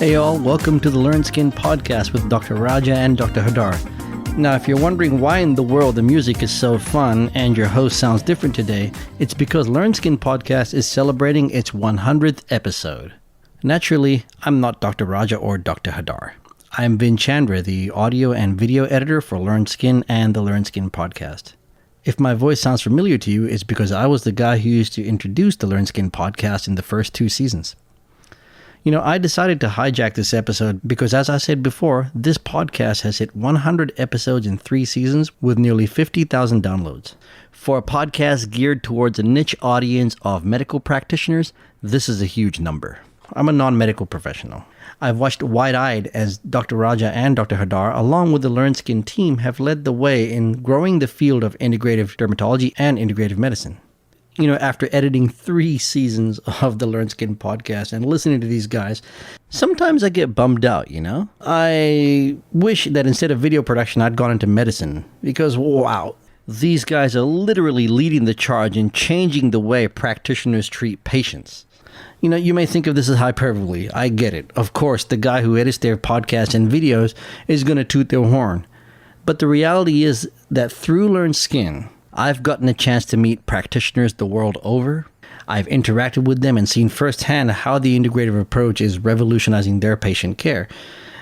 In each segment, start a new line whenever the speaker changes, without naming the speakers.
Hey all, welcome to the LearnSkin podcast with Dr. Raja and Dr. Hadar. Now, if you're wondering why in the world the music is so fun and your host sounds different today, it's because LearnSkin podcast is celebrating its 100th episode. Naturally, I'm not Dr. Raja or Dr. Hadar. I'm Vin Chandra, the audio and video editor for LearnSkin and the LearnSkin podcast. If my voice sounds familiar to you, it's because I was the guy who used to introduce the LearnSkin podcast in the first 2 seasons. You know, I decided to hijack this episode because, as I said before, this podcast has hit 100 episodes in 3 seasons with nearly 50,000 downloads. For a podcast geared towards a niche audience of medical practitioners, this is a huge number. I'm a non-medical professional. I've watched wide-eyed as Dr. Raja and Dr. Hadar, along with the LearnSkin team, have led the way in growing the field of integrative dermatology and integrative medicine. You know, after editing 3 seasons of the LearnSkin podcast and listening to these guys, sometimes I get bummed out, you know? I wish that instead of video production, I'd gone into medicine because, wow, these guys are literally leading the charge in changing the way practitioners treat patients. You know, you may think of this as hyperbole. I get it. Of course, the guy who edits their podcasts and videos is going to toot their horn. But the reality is that through LearnSkin, I've gotten a chance to meet practitioners the world over. I've interacted with them and seen firsthand how the integrative approach is revolutionizing their patient care.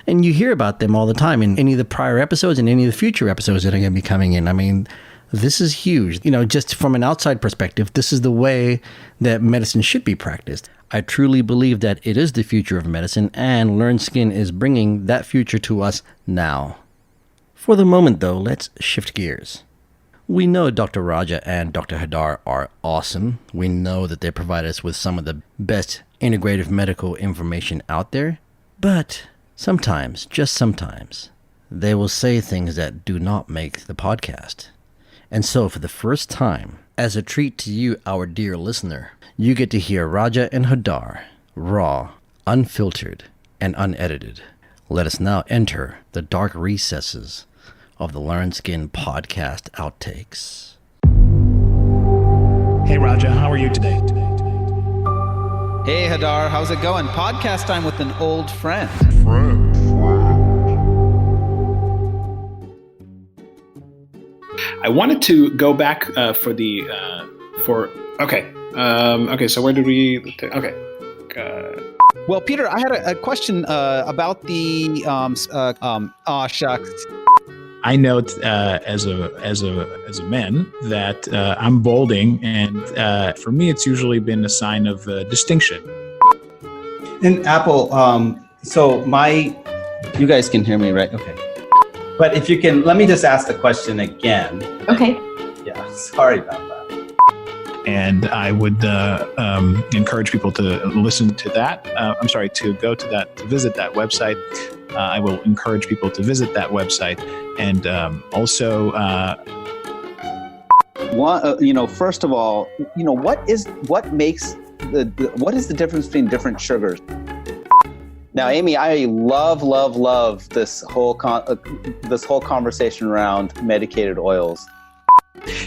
And you hear about them all the time in any of the prior episodes and any of the future episodes that are going to be coming in. I mean, this is huge. You know, just from an outside perspective, this is the way that medicine should be practiced. I truly believe that it is the future of medicine, and LearnSkin is bringing that future to us now. For the moment, though, let's shift gears. We know Dr. Raja and Dr. Hadar are awesome. We know that they provide us with some of the best integrative medical information out there. But sometimes, just sometimes, they will say things that do not make the podcast. And so for the first time, as a treat to you, our dear listener, you get to hear Raja and Hadar, raw, unfiltered, and unedited. Let us now enter the dark recesses of the LearnSkin podcast outtakes.
Hey Raja, how are you today?
Hey Hadar, how's it going? Podcast time with an old friend.
I wanted to go back so where did we,
Well, Peter, I had a question about the, shucks.
I note as a man that I'm balding, and for me it's usually been a sign of distinction.
And Apple, you guys can hear me, right? Okay. But if you can, let me just ask the question again.
Okay.
Yeah, sorry about that.
And I would encourage people to listen to that. To visit that website. I will encourage people to visit that website, and also.
First of all, what is the difference between different sugars? Now, Amy, I love this whole conversation around medicated oils.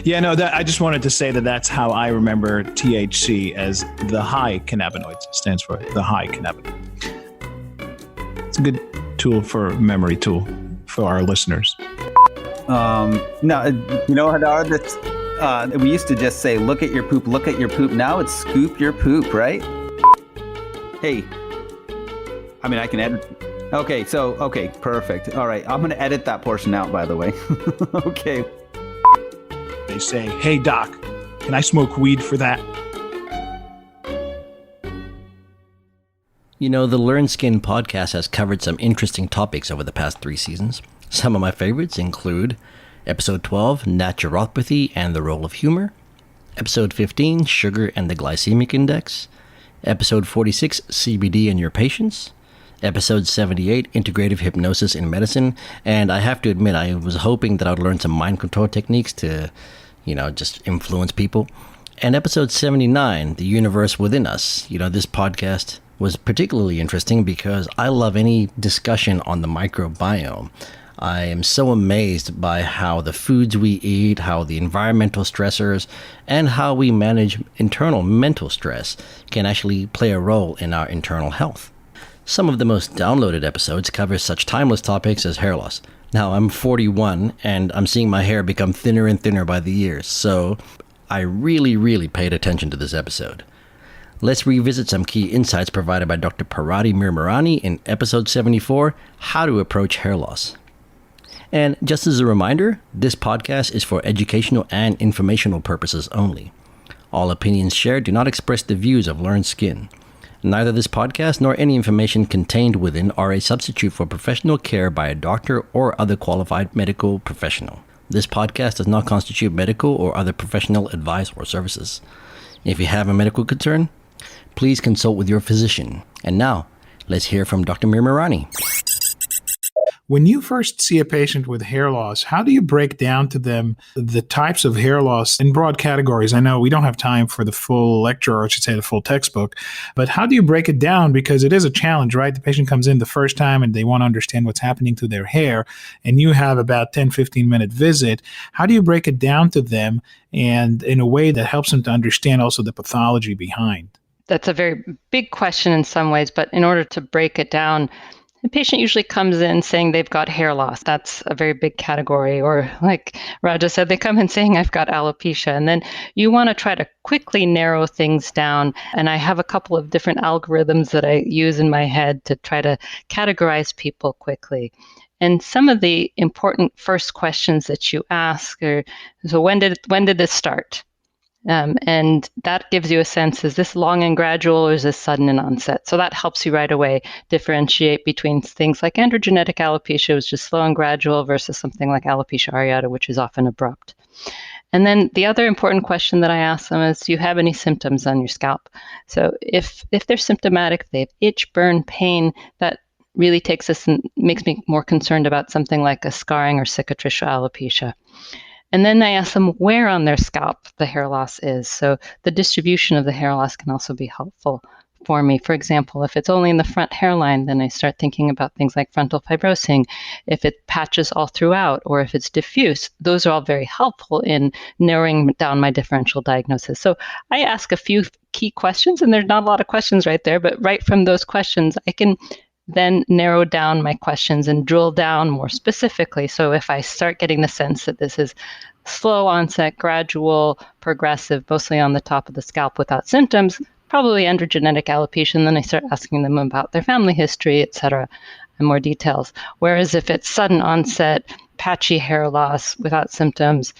Yeah, no, I just wanted to say that's how I remember THC, as the high cannabinoids. It stands for the high cannabinoid. It's a good memory tool for our listeners.
Hadar, that's we used to just say, look at your poop. Now it's scoop your poop, right? Hey, I mean, I can edit. Okay, perfect. All right, I'm going to edit that portion out, by the way. Okay.
They say, hey, doc, can I smoke weed for that?
You know, the LearnSkin podcast has covered some interesting topics over the past 3 seasons. Some of my favorites include Episode 12, Naturopathy and the Role of Humor, Episode 15, Sugar and the Glycemic Index, Episode 46, CBD and Your Patients, Episode 78, Integrative Hypnosis in Medicine, and I have to admit, I was hoping that I would learn some mind control techniques to, just influence people. And Episode 79, The Universe Within Us. This podcast was particularly interesting because I love any discussion on the microbiome. I am so amazed by how the foods we eat, how the environmental stressors, and how we manage internal mental stress can actually play a role in our internal health. Some of the most downloaded episodes cover such timeless topics as hair loss. Now, I'm 41 and I'm seeing my hair become thinner and thinner by the years, so I really paid attention to this episode. Let's revisit some key insights provided by Dr. Parati Mirmarani in episode 74, How to Approach Hair Loss. And just as a reminder, this podcast is for educational and informational purposes only. All opinions shared do not express the views of LearnSkin. Neither this podcast nor any information contained within are a substitute for professional care by a doctor or other qualified medical professional. This podcast does not constitute medical or other professional advice or services. If you have a medical concern, please consult with your physician. And now, let's hear from Dr. Mirmarani.
When you first see a patient with hair loss, how do you break down to them the types of hair loss in broad categories? I know we don't have time for the full lecture, or I should say the full textbook, but how do you break it down? Because it is a challenge, right? The patient comes in the first time and they want to understand what's happening to their hair, and you have about 10, 15-minute visit. How do you break it down to them and in a way that helps them to understand also the pathology behind?
That's a very big question in some ways, but in order to break it down, the patient usually comes in saying they've got hair loss. That's a very big category. Or like Raja said, they come in saying I've got alopecia. And then you want to try to quickly narrow things down. And I have a couple of different algorithms that I use in my head to try to categorize people quickly. And some of the important first questions that you ask are, so when did this start? And that gives you a sense, is this long and gradual or is this sudden in onset? So that helps you right away differentiate between things like androgenetic alopecia, which is slow and gradual, versus something like alopecia areata, which is often abrupt. And then the other important question that I ask them is, do you have any symptoms on your scalp? So if they're symptomatic, if they have itch, burn, pain, that really takes us and makes me more concerned about something like a scarring or cicatricial alopecia. And then I ask them where on their scalp the hair loss is. So the distribution of the hair loss can also be helpful for me. For example, if it's only in the front hairline, then I start thinking about things like frontal fibrosing. If it patches all throughout, or if it's diffuse, those are all very helpful in narrowing down my differential diagnosis. So I ask a few key questions, and there's not a lot of questions right there, but right from those questions, I can then narrow down my questions and drill down more specifically. So if I start getting the sense that this is slow onset, gradual, progressive, mostly on the top of the scalp without symptoms, probably androgenetic alopecia, and then I start asking them about their family history, et cetera, and more details. Whereas if it's sudden onset, patchy hair loss without symptoms,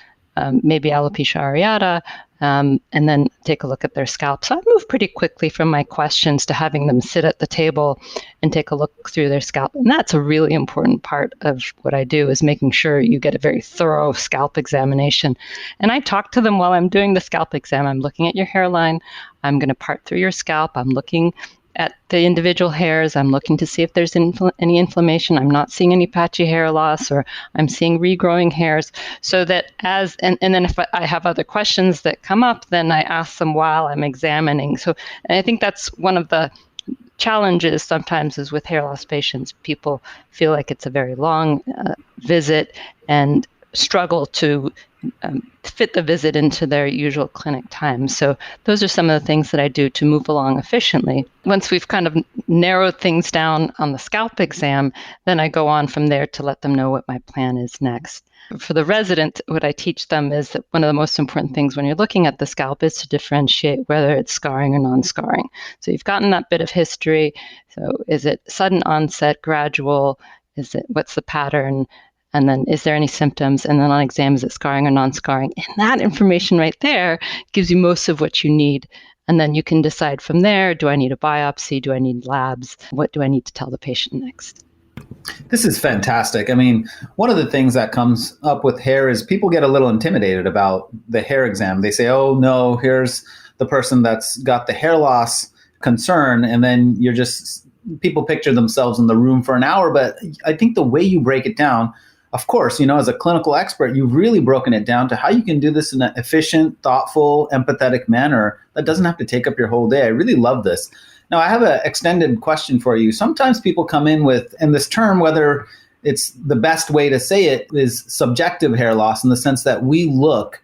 maybe alopecia areata, and then take a look at their scalp. So I move pretty quickly from my questions to having them sit at the table and take a look through their scalp. And that's a really important part of what I do, is making sure you get a very thorough scalp examination. And I talk to them while I'm doing the scalp exam. I'm looking at your hairline. I'm going to part through your scalp. I'm looking at the individual hairs. I'm looking to see if there's any inflammation. I'm not seeing any patchy hair loss, or I'm seeing regrowing hairs. So that and then if I have other questions that come up, then I ask them while I'm examining. So I think that's one of the challenges sometimes is with hair loss patients. People feel like it's a very long visit and struggle to fit the visit into their usual clinic time. So those are some of the things that I do to move along efficiently. Once we've kind of narrowed things down on the scalp exam, then I go on from there to let them know what my plan is next. For the resident, what I teach them is that one of the most important things when you're looking at the scalp is to differentiate whether it's scarring or non-scarring. So you've gotten that bit of history. So is it sudden onset, gradual? What's the pattern? And then is there any symptoms? And then on exam, is it scarring or non-scarring? And that information right there gives you most of what you need. And then you can decide from there, do I need a biopsy? Do I need labs? What do I need to tell the patient next?
This is fantastic. I mean, one of the things that comes up with hair is people get a little intimidated about the hair exam. They say, oh, no, here's the person that's got the hair loss concern. And then people picture themselves in the room for an hour. But I think the way you break it down, of course, as a clinical expert, you've really broken it down to how you can do this in an efficient, thoughtful, empathetic manner that doesn't have to take up your whole day. I really love this. Now, I have an extended question for you. Sometimes people come in with, and this term, whether it's the best way to say it, is subjective hair loss, in the sense that we look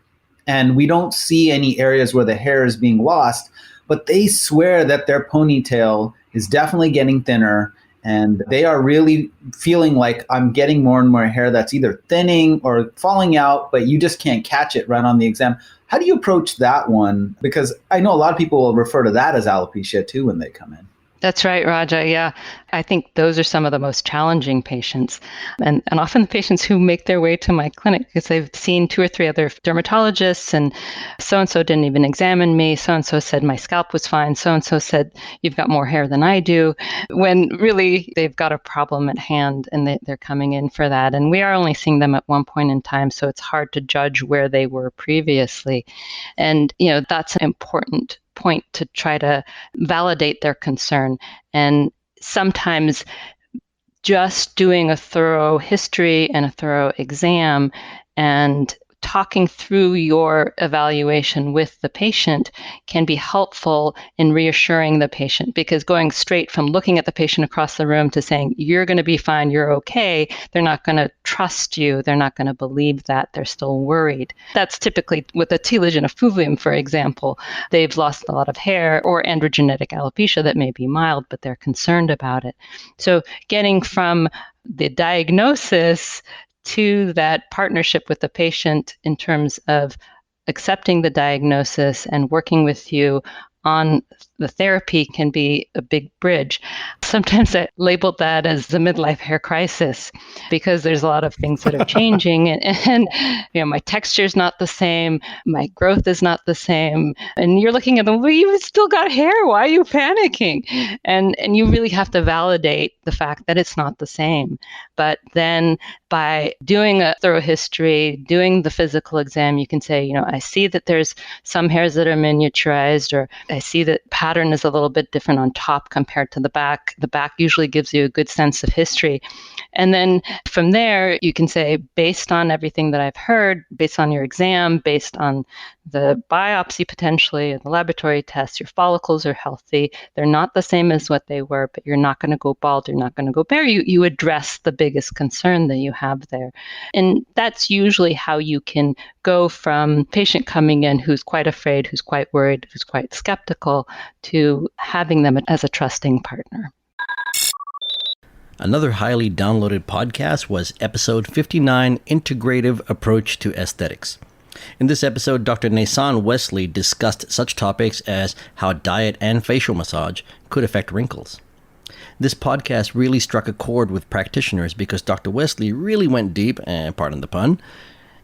and we don't see any areas where the hair is being lost, but they swear that their ponytail is definitely getting thinner and they are really feeling like I'm getting more and more hair that's either thinning or falling out, but you just can't catch it right on the exam. How do you approach that one? Because I know a lot of people will refer to that as alopecia too when they come in.
That's right, Raja. Yeah, I think those are some of the most challenging patients. And often the patients who make their way to my clinic because they've seen 2 or 3 other dermatologists, and so-and-so didn't even examine me. So-and-so said my scalp was fine. So-and-so said, you've got more hair than I do. When really they've got a problem at hand and they're coming in for that. And we are only seeing them at one point in time, so it's hard to judge where they were previously. And, that's an important point to try to validate their concern. And sometimes just doing a thorough history and a thorough exam and talking through your evaluation with the patient can be helpful in reassuring the patient, because going straight from looking at the patient across the room to saying, you're going to be fine, you're okay, they're not going to trust you. They're not going to believe that. They're still worried. That's typically with a telogen effluvium, for example. They've lost a lot of hair, or androgenetic alopecia that may be mild, but they're concerned about it. So getting from the diagnosis to that partnership with the patient in terms of accepting the diagnosis and working with you on the therapy can be a big bridge. Sometimes I labeled that as the midlife hair crisis, because there's a lot of things that are changing, and my texture is not the same, my growth is not the same, and you're looking at them, well, you've still got hair, why are you panicking? And you really have to validate the fact that it's not the same. But then by doing a thorough history, doing the physical exam, you can say, I see that there's some hairs that are miniaturized, or I see that pattern is a little bit different on top compared to the back. The back usually gives you a good sense of history. And then from there, you can say, based on everything that I've heard, based on your exam, based on the biopsy potentially, and the laboratory tests, your follicles are healthy. They're not the same as what they were, but you're not going to go bald, you're not going to go bare. You address the biggest concern that you have there. And that's usually how you can go from patient coming in who's quite afraid, who's quite worried, who's quite skeptical, to having them as a trusting partner.
Another highly downloaded podcast was episode 59, Integrative Approach to Aesthetics. In this episode, Dr. Nason Wesley discussed such topics as how diet and facial massage could affect wrinkles. This podcast really struck a chord with practitioners because Dr. Wesley really went deep, and pardon the pun,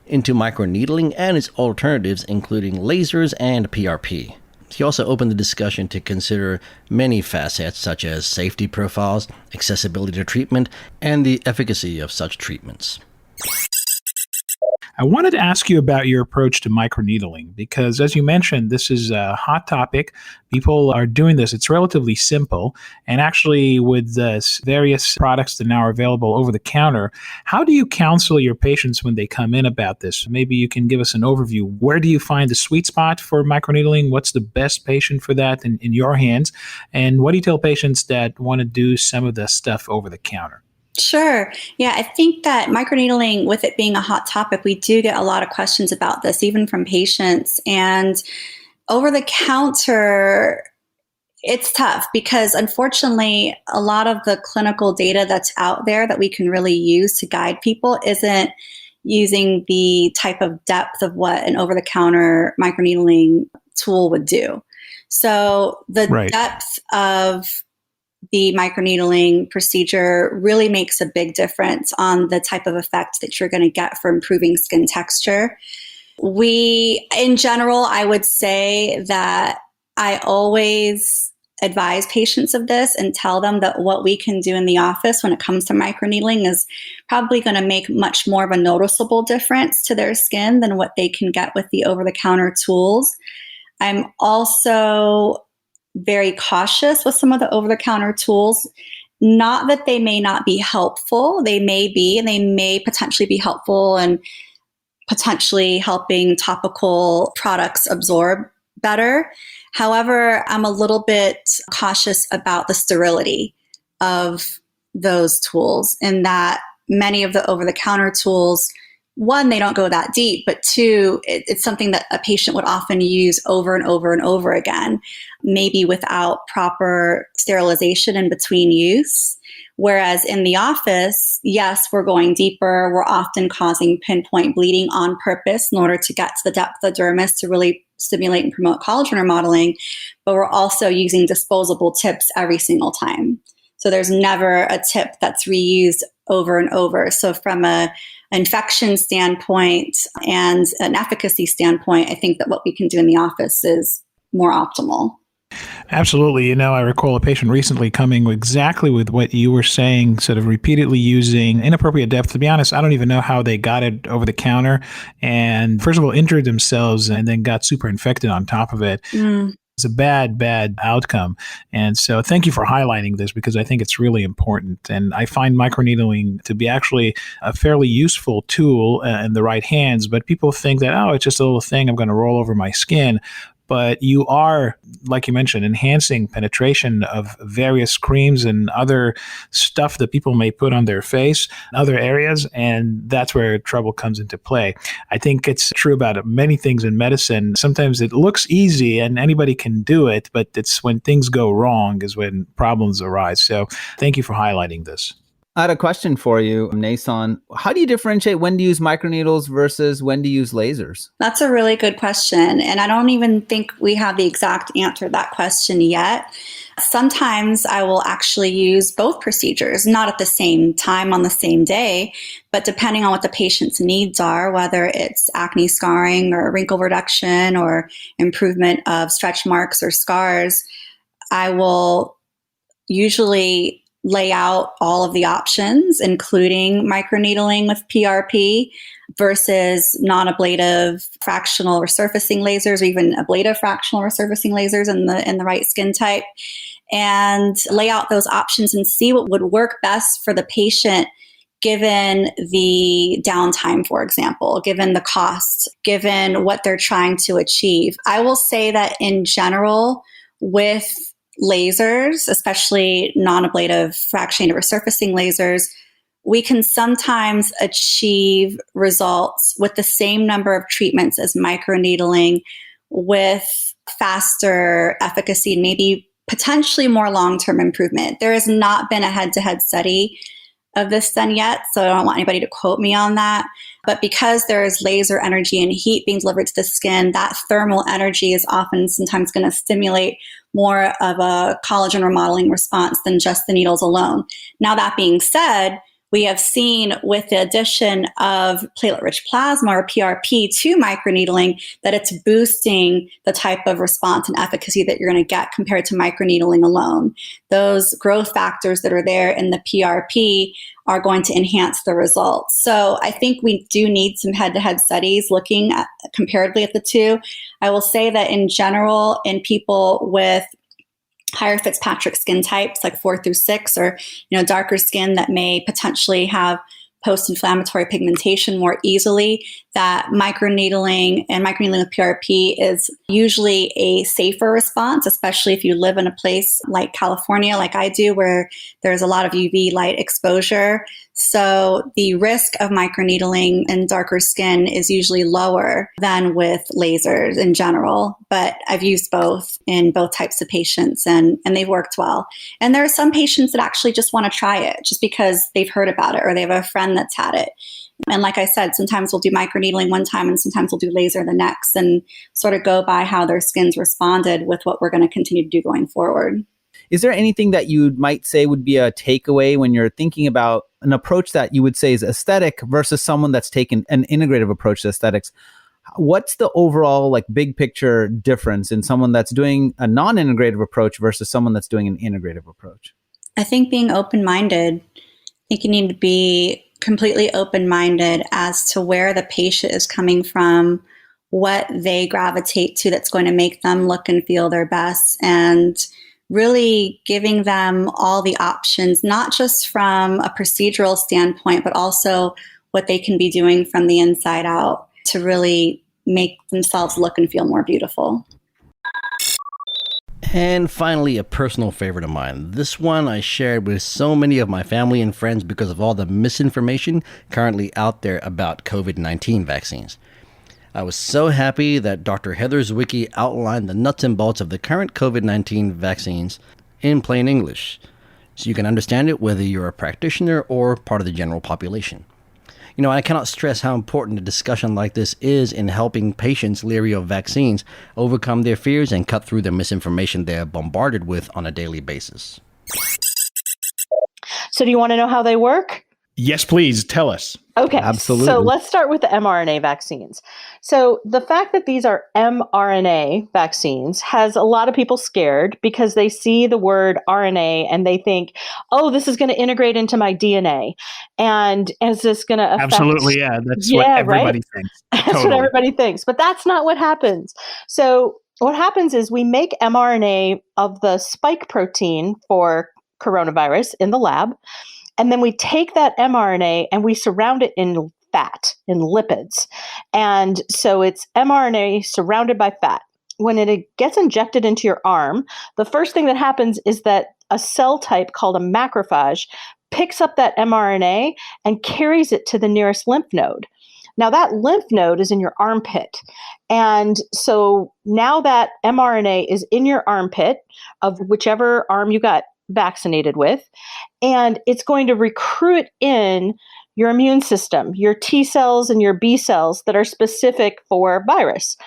into microneedling and its alternatives, including lasers and PRP. He also opened the discussion to consider many facets such as safety profiles, accessibility to treatment, and the efficacy of such treatments.
I wanted to ask you about your approach to microneedling, because as you mentioned, this is a hot topic. People are doing this. It's relatively simple. And actually, with various products that now are available over the counter, how do you counsel your patients when they come in about this? Maybe you can give us an overview. Where do you find the sweet spot for microneedling? What's the best patient for that in your hands? And what do you tell patients that want to do some of the stuff over the counter?
Sure. Yeah, I think that microneedling, with it being a hot topic, we do get a lot of questions about this, even from patients. And over the counter, it's tough because unfortunately, a lot of the clinical data that's out there that we can really use to guide people isn't using the type of depth of what an over-the-counter microneedling tool would do. So the depth of the microneedling procedure really makes a big difference on the type of effect that you're going to get for improving skin texture. In general, I would say that I always advise patients of this and tell them that what we can do in the office when it comes to microneedling is probably going to make much more of a noticeable difference to their skin than what they can get with the over-the-counter tools. I'm also very cautious with some of the over-the-counter tools. Not that they may not be helpful. They may be, and they may potentially be helpful and potentially helping topical products absorb better. However, I'm a little bit cautious about the sterility of those tools, in that many of the over-the-counter tools one, they don't go that deep, but two, it's something that a patient would often use over and over and over again, maybe without proper sterilization in between use. Whereas in the office, yes, we're going deeper. We're often causing pinpoint bleeding on purpose in order to get to the depth of the dermis to really stimulate and promote collagen remodeling. But we're also using disposable tips every single time. So there's never a tip that's reused over and over. So from an infection standpoint and an efficacy standpoint, I think that what we can do in the office is more optimal.
Absolutely. I recall a patient recently coming exactly with what you were saying, sort of repeatedly using inappropriate depth. To be honest, I don't even know how they got it over the counter. And first of all, injured themselves and then got super infected on top of it. It's a bad outcome. And so thank you for highlighting this, because I think it's really important. And I find microneedling to be actually a fairly useful tool in the right hands. But people think that, oh, it's just a little thing I'm going to roll over my skin. But you are, like you mentioned, enhancing penetration of various creams and other stuff that people may put on their face, other areas, and that's where trouble comes into play. I think it's true about many things in medicine. Sometimes it looks easy and anybody can do it, but it's when things go wrong is when problems arise. So thank you for highlighting this.
I had a question for you, Nason. How do you differentiate when to use microneedles versus when to use lasers?
That's a really good question. And I don't even think we have the exact answer to that question yet. Sometimes I will actually use both procedures, not at the same time on the same day, but depending on what the patient's needs are, whether it's acne scarring or wrinkle reduction or improvement of stretch marks or scars, I will usually lay out all of the options, including microneedling with PRP versus non-ablative fractional resurfacing lasers, or even ablative fractional resurfacing lasers in the right skin type, and lay out those options and see what would work best for the patient given the downtime, for example, given the cost, given what they're trying to achieve. I will say that in general, with lasers, especially non-ablative fractionated resurfacing lasers, we can sometimes achieve results with the same number of treatments as microneedling with faster efficacy and maybe potentially more long-term improvement. There has not been a head-to-head study of this done yet, so I don't want anybody to quote me on that. But because there is laser energy and heat being delivered to the skin, that thermal energy is often sometimes going to stimulate more of a collagen remodeling response than just the needles alone. Now, that being said, we have seen with the addition of platelet-rich plasma or PRP to microneedling that it's boosting the type of response and efficacy that you're going to get compared to microneedling alone. Those growth factors that are there in the PRP are going to enhance the results. So I think we do need some head-to-head studies looking at comparatively at the two. I will say that in general, in people with higher Fitzpatrick skin types like 4 through 6, or darker skin that may potentially have post-inflammatory pigmentation more easily, that microneedling and microneedling with PRP is usually a safer response, especially if you live in a place like California, like I do, where there's a lot of UV light exposure. So the risk of microneedling in darker skin is usually lower than with lasers in general. But I've used both in both types of patients, and they've worked well. And there are some patients that actually just want to try it just because they've heard about it or they have a friend that's had it. And like I said, sometimes we'll do microneedling one time and sometimes we'll do laser the next, and sort of go by how their skin's responded with what we're going to continue to do going forward.
Is there anything that you might say would be a takeaway when you're thinking about an approach that you would say is aesthetic versus someone that's taken an integrative approach to aesthetics? What's the overall big picture difference in someone that's doing a non-integrative approach versus someone that's doing an integrative approach?
I think being open-minded. I think you need to be completely open-minded as to where the patient is coming from, what they gravitate to that's going to make them look and feel their best, and really giving them all the options, not just from a procedural standpoint, but also what they can be doing from the inside out to really make themselves look and feel more beautiful.
And finally, a personal favorite of mine. This one I shared with so many of my family and friends because of all the misinformation currently out there about COVID-19 vaccines. I was so happy that Dr. Heather Zawlacki outlined the nuts and bolts of the current COVID-19 vaccines in plain English, so you can understand it whether you're a practitioner or part of the general population. You know, I cannot stress how important a discussion like this is in helping patients leery of vaccines overcome their fears and cut through the misinformation they're bombarded with on a daily basis.
So do you want to know how they work?
Yes, please tell us.
Okay,
Absolutely.
so let's start with the mRNA vaccines. So the fact that these are mRNA vaccines has a lot of people scared because they see the word RNA and they think, oh, this is going to integrate into my DNA. And is this going to affect...
Absolutely, yeah. That's what everybody thinks.
That's
Totally.
what everybody thinks. But that's not what happens. So what happens is we make mRNA of the spike protein for coronavirus in the lab. And then we take that mRNA and we surround it in fat, in lipids. And so it's mRNA surrounded by fat. When it gets injected into your arm, the first thing that happens is that a cell type called a macrophage picks up that mRNA and carries it to the nearest lymph node. Now that lymph node is in your armpit. And so now that mRNA is in your armpit of whichever arm you got vaccinated with, and it's going to recruit in your immune system, your T cells and your B cells that are specific for virus.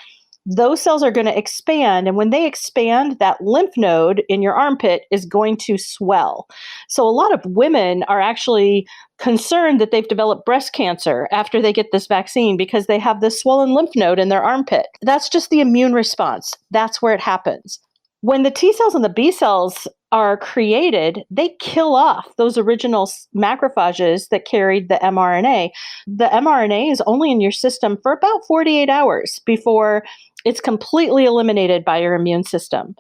Those cells are going to expand, and when they expand, that lymph node in your armpit is going to swell. So a lot of women are actually concerned that they've developed breast cancer after they get this vaccine because they have this swollen lymph node in their armpit. That's just the immune response. That's where it happens. When the T cells and the B cells are created, they kill off those original macrophages that carried the mRNA. The mRNA is only in your system for about 48 hours before it's completely eliminated by your immune system.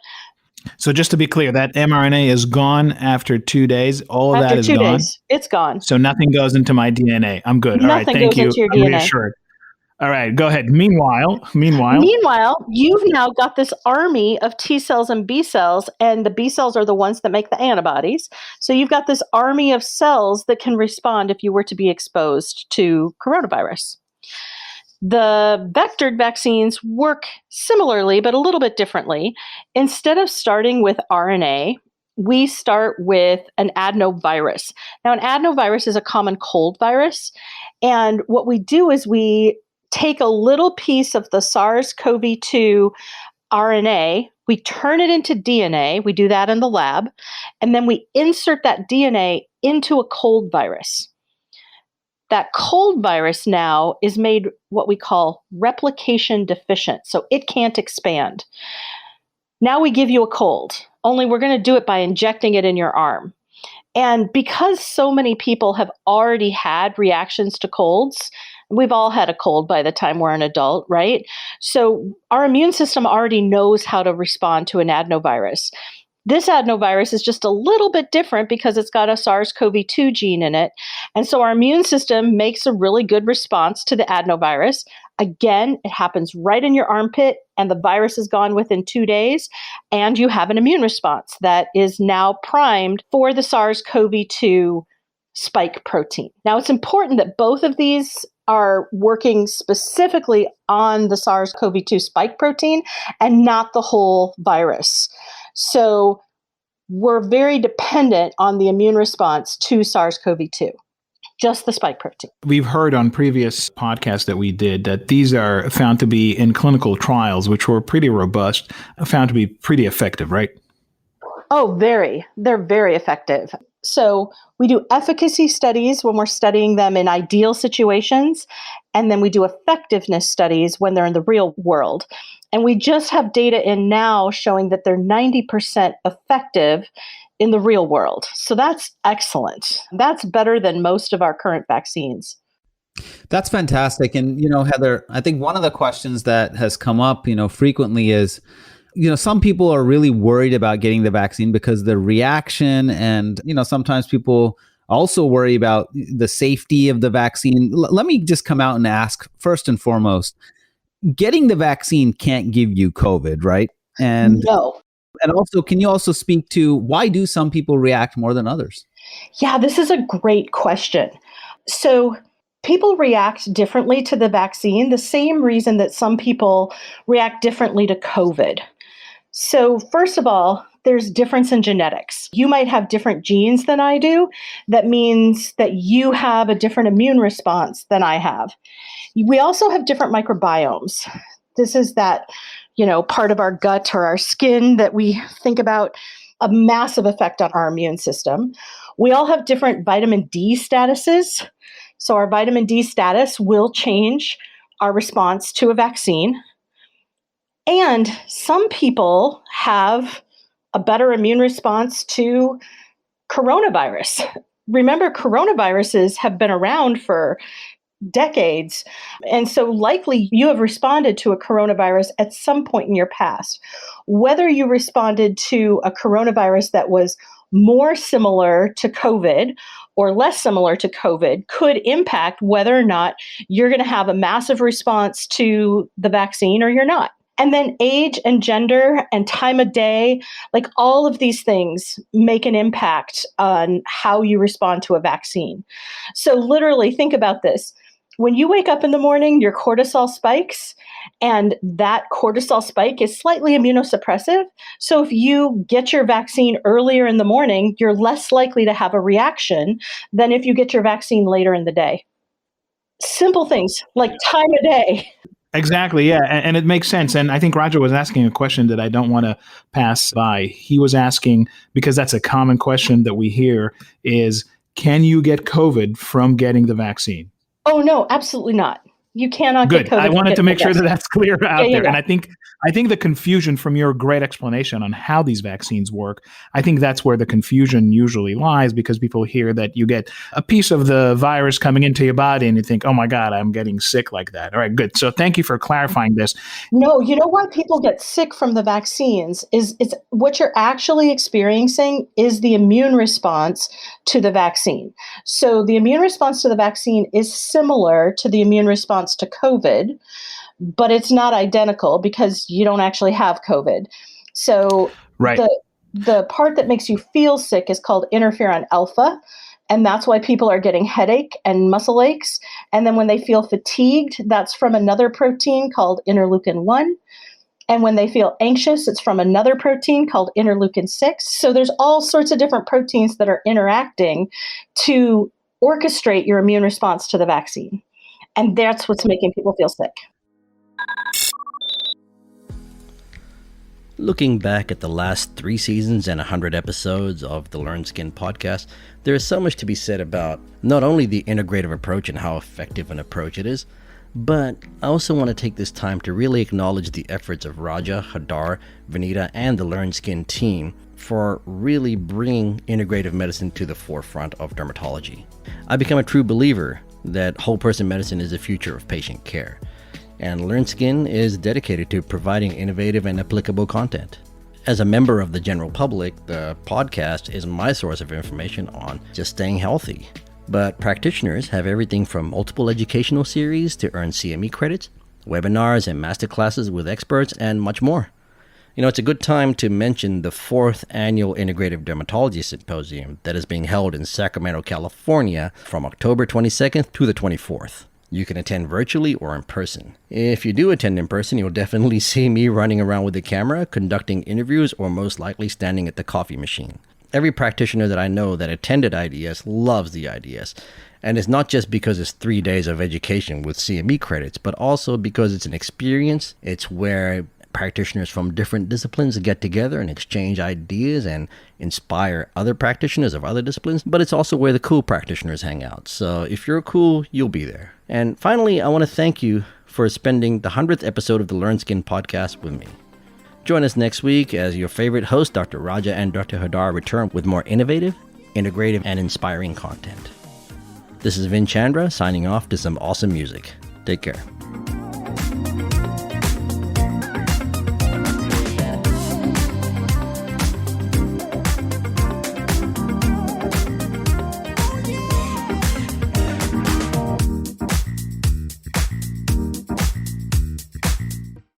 So just to be clear, that mRNA is gone after 2 days. All of
After
that is
2
gone.
days, it's gone.
So nothing goes into my DNA. I'm good. All right,
Nothing
thank
goes
you.
into your
I'm
DNA.
reassured. All right, go ahead. Meanwhile,
Meanwhile, you've now got this army of T cells and B cells, and the B cells are the ones that make the antibodies. So you've got this army of cells that can respond if you were to be exposed to coronavirus. The vectored vaccines work similarly, but a little bit differently. Instead of starting with RNA, we start with an adenovirus. Now, an adenovirus is a common cold virus. And what we do is we take a little piece of the SARS-CoV-2 RNA, we turn it into DNA, we do that in the lab, and then we insert that DNA into a cold virus. That cold virus now is made what we call replication deficient, so it can't expand. Now we give you a cold, only we're going to do it by injecting it in your arm. And because so many people have already had reactions to colds, we've all had a cold by the time we're an adult, right? So our immune system already knows how to respond to an adenovirus. This adenovirus is just a little bit different because it's got a SARS-CoV-2 gene in it. And so our immune system makes a really good response to the adenovirus. Again, it happens right in your armpit, and the virus is gone within 2 days, and you have an immune response that is now primed for the SARS-CoV-2 spike protein. Now, it's important that both of these are working specifically on the SARS-CoV-2 spike protein and not the whole virus. So we're very dependent on the immune response to SARS-CoV-2, just the spike protein.
we've heard on previous podcasts that we did that these are found to be in clinical trials, which were pretty robust, found to be pretty effective, right?
Oh, very. They're very effective. So we do efficacy studies when we're studying them in ideal situations, and then we do effectiveness studies when they're in the real world. And we just have data in now showing that they're 90% effective in the real world. So that's excellent. That's better than most of our current vaccines.
That's fantastic. And, Heather, I think one of the questions that has come up, frequently is, some people are really worried about getting the vaccine because the reaction and, sometimes people also worry about the safety of the vaccine. Let me just come out and ask first and foremost, getting the vaccine can't give you COVID, right? And
No.
And also, can you also speak to why do some people react more than others?
Yeah, this is a great question. So people react differently to the vaccine, the same reason that some people react differently to COVID. So first of all, there's difference in genetics. You might have different genes than I do. That means that you have a different immune response than I have. We also have different microbiomes. This is that, part of our gut or our skin that we think about, a massive effect on our immune system. We all have different vitamin D statuses. So our vitamin D status will change our response to a vaccine. And some people have a better immune response to coronavirus. Remember, coronaviruses have been around for decades. And so likely you have responded to a coronavirus at some point in your past. Whether you responded to a coronavirus that was more similar to COVID or less similar to COVID could impact whether or not you're going to have a massive response to the vaccine or you're not. And then age and gender and time of day, like all of these things make an impact on how you respond to a vaccine. So literally think about this. When you wake up in the morning, your cortisol spikes, and that cortisol spike is slightly immunosuppressive. So if you get your vaccine earlier in the morning, you're less likely to have a reaction than if you get your vaccine later in the day. Simple things like time of day.
Exactly, yeah, and it makes sense. And I think Roger was asking a question that I don't want to pass by. He was asking, because that's a common question that we hear, is can you get COVID from getting the vaccine?
Oh, no, absolutely not. You cannot get COVID.
I wanted to make sure that that's clear out there.
Yeah.
And I think the confusion from your great explanation on how these vaccines work, I think that's where the confusion usually lies, because people hear that you get a piece of the virus coming into your body and you think, oh my God, I'm getting sick like that. All right, good. So thank you for clarifying this.
No, you know why people get sick from the vaccines is it's what you're actually experiencing is the immune response to the vaccine. So the immune response to the vaccine is similar to the immune response to COVID, but it's not identical because you don't actually have COVID. So
right.
The part that makes you feel sick is called interferon alpha. And that's why people are getting headache and muscle aches. And then when they feel fatigued, that's from another protein called interleukin 1. And when they feel anxious, it's from another protein called interleukin 6. So there's all sorts of different proteins that are interacting to orchestrate your immune response to the vaccine. And that's what's making people feel sick.
Looking back at the last 3 seasons and 100 episodes of the LearnSkin podcast, there is so much to be said about not only the integrative approach and how effective an approach it is, but I also want to take this time to really acknowledge the efforts of Raja, Hadar, Vinita, and the LearnSkin team for really bringing integrative medicine to the forefront of dermatology. I become a true believer that whole person medicine is the future of patient care. And LearnSkin is dedicated to providing innovative and applicable content. As a member of the general public, the podcast is my source of information on just staying healthy. But practitioners have everything from multiple educational series to earn CME credits, webinars and masterclasses with experts, and much more. It's a good time to mention the 4th annual Integrative Dermatology Symposium that is being held in Sacramento, California from October 22nd to the 24th. You can attend virtually or in person. If you do attend in person, you'll definitely see me running around with the camera, conducting interviews, or most likely standing at the coffee machine. Every practitioner that I know that attended IDS loves the IDS. And it's not just because it's 3 days of education with CME credits, but also because it's an experience. It's where practitioners from different disciplines get together and exchange ideas and inspire other practitioners of other disciplines, but it's also where the cool practitioners hang out. So if you're cool, you'll be there. And finally, I want to thank you for spending the 100th episode of the LearnSkin podcast with me. Join us next week as your favorite host, Dr. Raja and Dr. Hadar, return with more innovative, integrative, and inspiring content. This is Vin Chandra signing off to some awesome music. Take care.